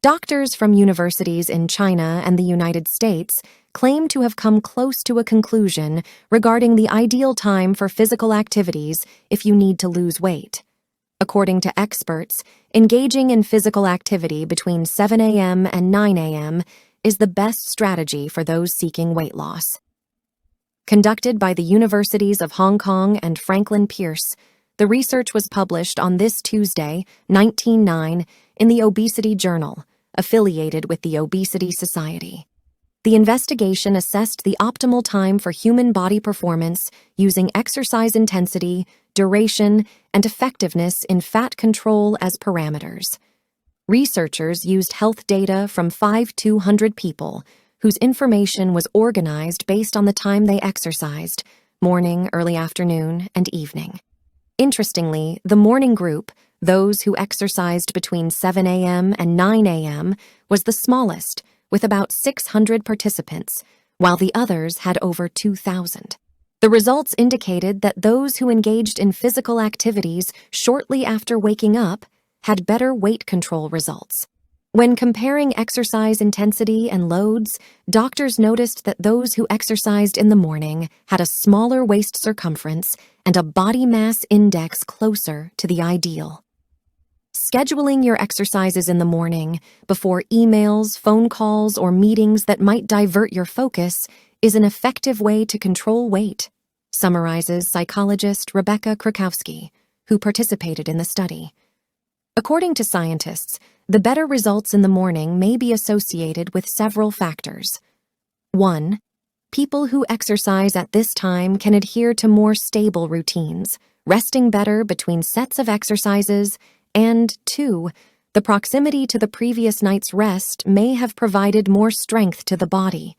Doctors from universities in China and the United States claim to have come close to a conclusion regarding the ideal time for physical activities if you need to lose weight. According to experts, engaging in physical activity between 7 a.m. and 9 a.m. is the best strategy for those seeking weight loss. Conducted by the Universities of Hong Kong and Franklin Pierce, the research was published on this Tuesday, 19/9, in the Obesity Journal, affiliated with the Obesity Society. The investigation assessed the optimal time for human body performance using exercise intensity, duration, and effectiveness in fat control as parameters. Researchers used health data from 5,200 people, whose information was organized based on the time they exercised, morning, early afternoon, and evening. Interestingly, the morning group, those who exercised between 7 a.m. and 9 a.m., was the smallest, with about 600 participants, while the others had over 2,000. The results indicated that those who engaged in physical activities shortly after waking up had better weight control results. When comparing exercise intensity and loads, doctors noticed that those who exercised in the morning had a smaller waist circumference and a body mass index closer to the ideal. Scheduling your exercises in the morning, before emails, phone calls, or meetings that might divert your focus, is an effective way to control weight, summarizes psychologist Rebecca Krakowski, who participated in the study. According to scientists, the better results in the morning may be associated with several factors. 1. People who exercise at this time can adhere to more stable routines, resting better between sets of exercises, and 2. The proximity to the previous night's rest may have provided more strength to the body.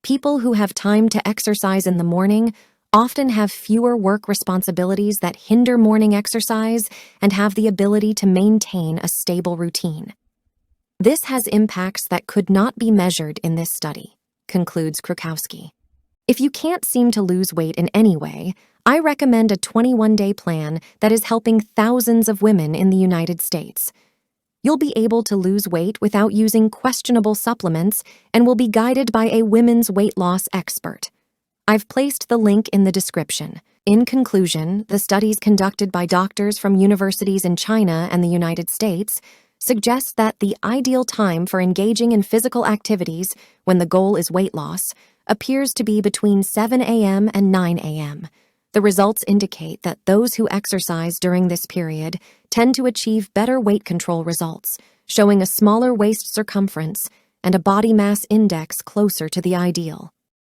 People who have time to exercise in the morning often have fewer work responsibilities that hinder morning exercise and have the ability to maintain a stable routine. This has impacts that could not be measured in this study, concludes Krakowski. If you can't seem to lose weight in any way, I recommend a 21-day plan that is helping thousands of women in the United States. You'll be able to lose weight without using questionable supplements and will be guided by a women's weight loss expert. I've placed the link in the description. In conclusion, the studies conducted by doctors from universities in China and the United States suggest that the ideal time for engaging in physical activities when the goal is weight loss appears to be between 7 a.m. and 9 a.m. The results indicate that those who exercise during this period tend to achieve better weight control results, showing a smaller waist circumference and a body mass index closer to the ideal.